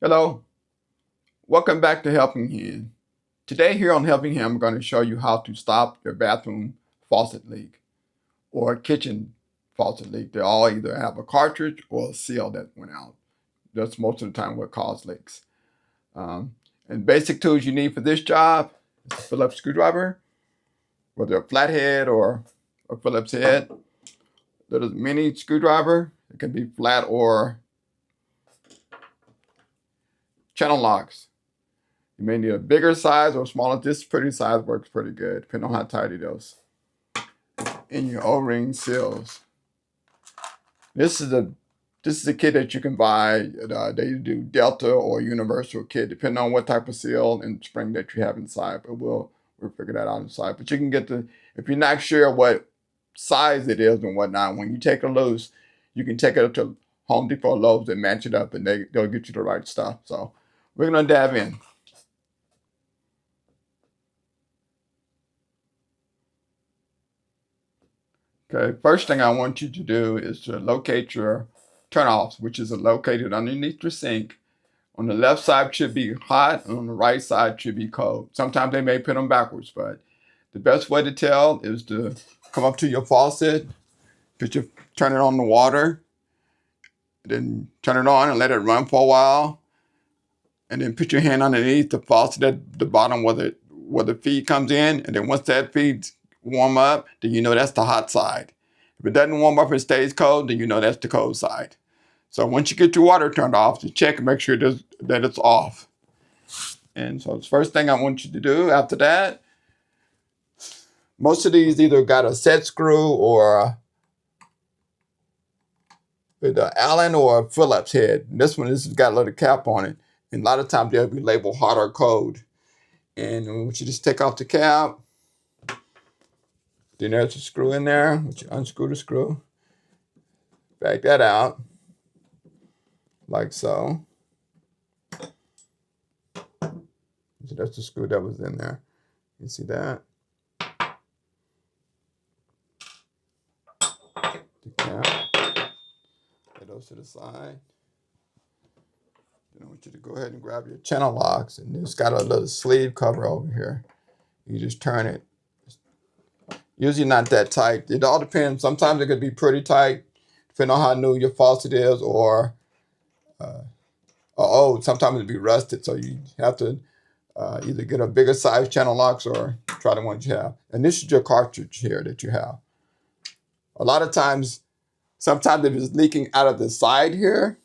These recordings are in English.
Hello, welcome back to Helping Hand. Today here on Helping Hand, I'm going to show you how to stop your bathroom faucet leak or kitchen faucet leak. They all either have a cartridge or a seal that went out. That's most of the time what causes leaks. Um, and basic tools you need for this job is a Phillips screwdriver, whether a flathead or a Phillips head. There's a mini screwdriver. It can be flat or channel locks. You may need a bigger size or smaller. This pretty size works pretty good, depending on how tight it is. And your O-ring seals. This is a kit that you can buy. They do Delta or Universal kit, depending on what type of seal and spring that you have inside. But we'll figure that out inside. But you can get if you're not sure what size it is and whatnot, when you take it loose, you can take it up to Home Depot or Lowe's and match it up, and they'll get you the right stuff. So we're gonna dive in. Okay, first thing I want you to do is to locate your turnoffs, which is located underneath your sink. On the left side should be hot, and on the right side should be cold. Sometimes they may put them backwards, but the best way to tell is to come up to your faucet, turn it on the water, then turn it on and let it run for a while, and then put your hand underneath the faucet at the bottom where the feed comes in, and then once that feed's warm up, then you know that's the hot side. If it doesn't warm up and stays cold, then you know that's the cold side. So once you get your water turned off, just check and make sure that it's off. And so the first thing I want you to do after that, most of these either got a set screw or with an Allen or a Phillips head. This has got a little cap on it. And a lot of times they'll be labeled hot or cold. And once you just take off the cap, then there's a screw in there. Once you unscrew the screw, back that out, like so. So that's the screw that was in there. You see that? The cap. Lay those to the side. Then I want you to go ahead and grab your channel locks, and it's got a little sleeve cover over here. You just turn it. Usually not that tight. It all depends. Sometimes it could be pretty tight, depending on how new your faucet is or old. Sometimes it'll be rusted, so you have to either get a bigger size channel locks or try the ones you have. And this is your cartridge here that you have. A lot of times, sometimes if it's leaking out of the side here,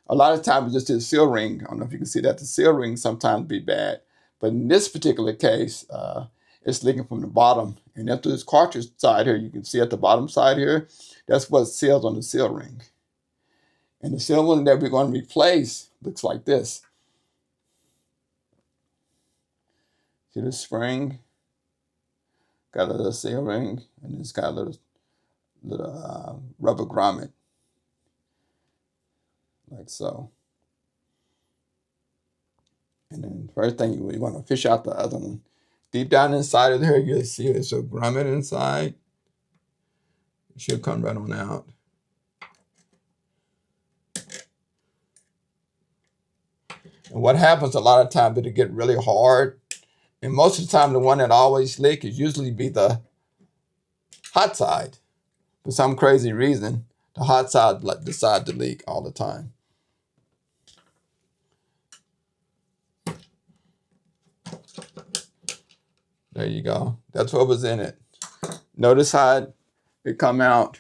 a lot of times it's just the seal ring. I don't know if you can see that. The seal ring sometimes be bad. But in this particular case, it's leaking from the bottom. And after this cartridge side here, you can see at the bottom side here, that's what seals on the seal ring. And the seal ring that we're going to replace looks like this. See the spring? Got a little seal ring, and it's got a little rubber grommet, like so. And then first thing you want to fish out the other one. Deep down inside of there, you'll see it's a grommet inside. It should come right on out. And what happens a lot of times, it'll get really hard. And most of the time, the one that always leaks is usually be the hot side. For some crazy reason, the hot side decides to leak all the time. There you go. That's what was in it. Notice how it come out.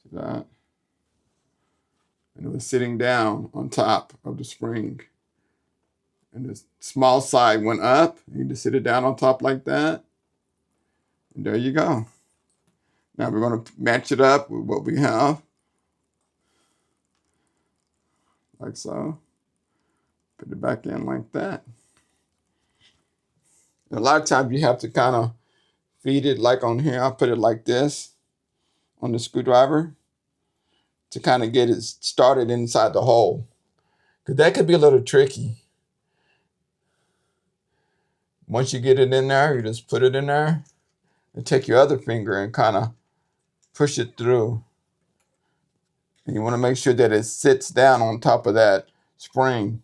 See that? And it was sitting down on top of the spring. And the small side went up. You just sit it down on top like that. And there you go. Now we're going to match it up with what we have. Like so. Put it back in like that. And a lot of times you have to kind of feed it like on here. I'll put it like this on the screwdriver to kind of get it started inside the hole. Because that could be a little tricky. Once you get it in there, you just put it in there and take your other finger and kind of push it through. And you want to make sure that it sits down on top of that spring,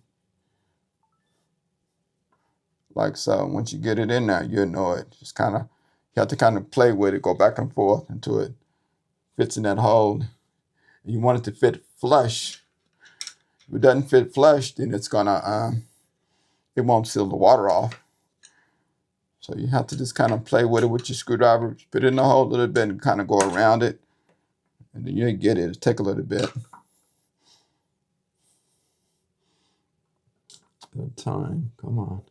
like so. Once you get it in there, you'll know it. Just kind of, you have to kind of play with it, go back and forth until it fits in that hole. You want it to fit flush. If it doesn't fit flush, then it's gonna, it won't seal the water off. So you have to just kind of play with it with your screwdriver, put it in the hole a little bit and kind of go around it. And then you'll get it. It'll take a little bit. Good time, come on.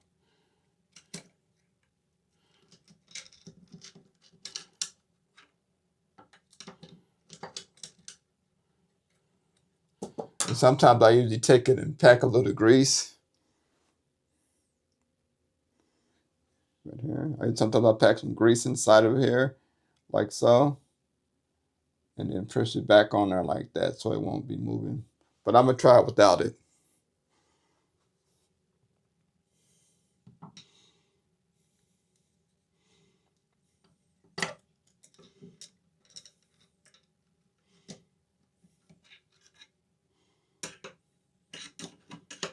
And sometimes I usually take it and pack a little grease. Right here. Sometimes I pack some grease inside of here, like so. And then press it back on there like that so it won't be moving. But I'm gonna try it without it.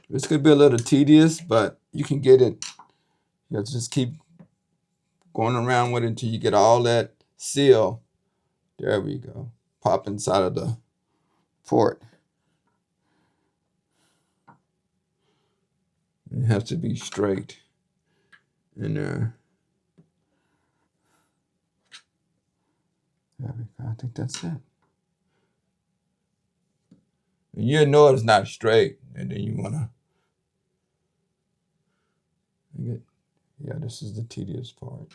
This could be a little tedious, but you can get it. You have to just keep going around with it until you get all that seal. There we go. Pop inside of the port. It has to be straight in there. There we go. I think that's it. And you know it's not straight, and then you wanna get, yeah, this is the tedious part.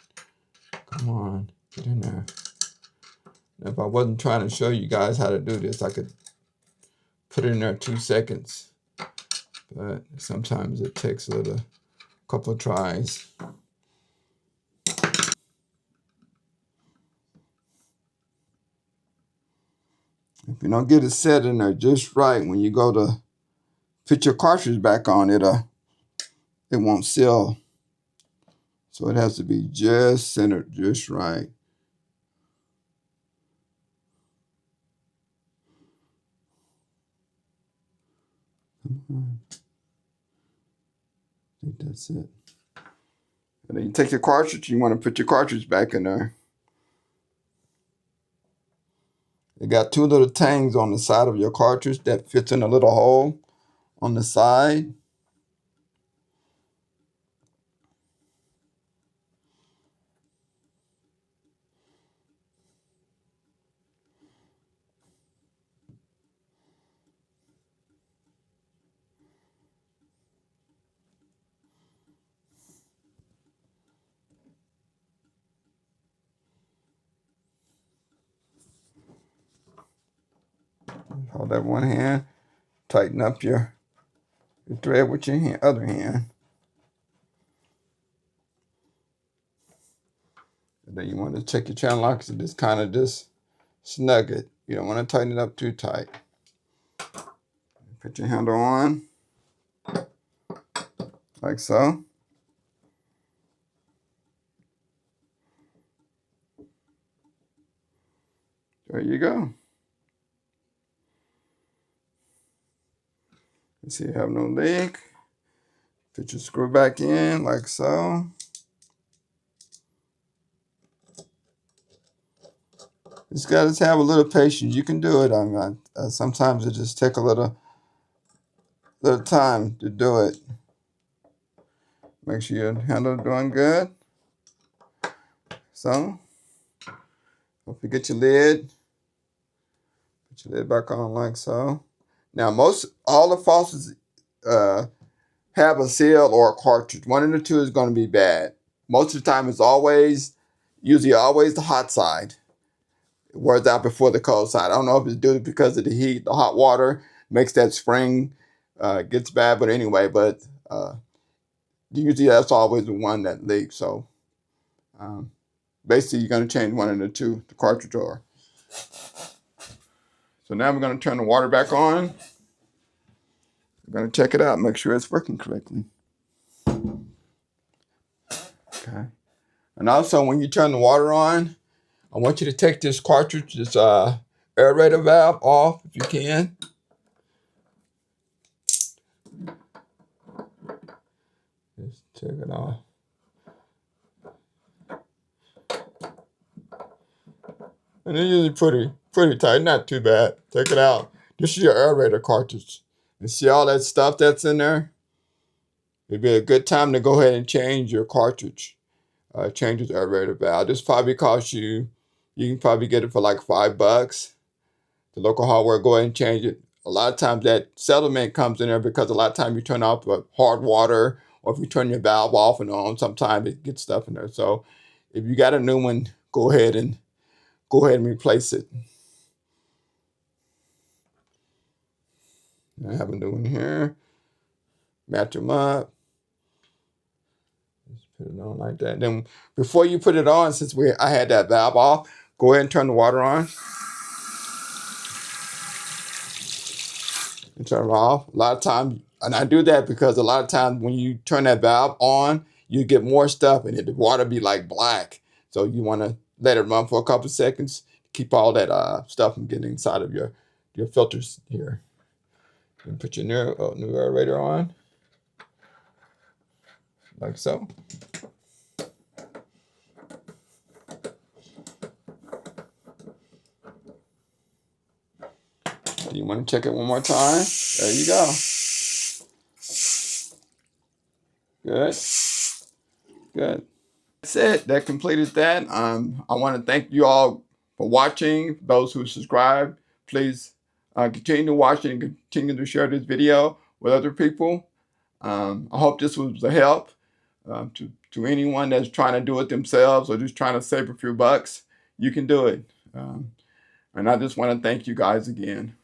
Come on, get in there. Now, if I wasn't trying to show you guys how to do this, I could put it in there 2 seconds. But sometimes it takes a couple of tries. If you don't get it set in there just right, when you go to put your cartridge back on, it won't seal. So it has to be just centered, just right. I think that's it. And then you take your cartridge, you want to put your cartridge back in there. It got 2 little tangs on the side of your cartridge that fits in a little hole on the side. Hold that one hand, tighten up your thread with your other hand. And then you want to check your channel locks and just kind of just snug it. You don't want to tighten it up too tight. Put your handle on, like so. There you go. You see you have no leak. Put your screw back in, like so. Just got to have a little patience. You can do it. I mean, sometimes it just takes a little time to do it. Make sure your handle is doing good. So, don't forget your lid. Put your lid back on like so. Now, all the faucets have a seal or a cartridge. One of the two is going to be bad. Most of the time, it's usually always the hot side. It wears out before the cold side. I don't know if it's due because of the heat, the hot water makes that spring gets bad. But anyway, usually that's always the one that leaks. So basically, you're going to change one of the two, the cartridge or. So now we're going to turn the water back on. We're going to check it out, make sure it's working correctly. Okay. And also, when you turn the water on, I want you to take this cartridge, this aerator valve off if you can. Take it off. And it's usually pretty tight, not too bad. Take it out. This is your aerator cartridge. And see all that stuff that's in there? It'd be a good time to go ahead and change your cartridge. Change the aerator valve. This probably costs you can probably get it for like $5. The local hardware, go ahead and change it. A lot of times that settlement comes in there because a lot of times you turn off hard water, or if you turn your valve off and on, sometimes it gets stuff in there. So if you got a new one, go ahead and replace it. I have a new one here. Match them up. Just put it on like that. Then before you put it on, since I had that valve off, go ahead and turn the water on. And turn it off. A lot of times, and I do that because a lot of times when you turn that valve on, you get more stuff in it. The water be like black. So you want to let it run for a couple of seconds. Keep all that stuff from getting inside of your filters here. And put your new aerator on. Like so. Do you want to check it one more time? There you go. Good. Good. That's it. That completed that. I want to thank you all for watching. Those who subscribe, please continue to watch and continue to share this video with other people. I hope this was a help to anyone that's trying to do it themselves or just trying to save a few bucks. You can do it. And I just want to thank you guys again.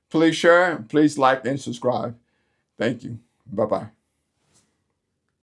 Please share, please like and subscribe. Thank you. Bye-bye.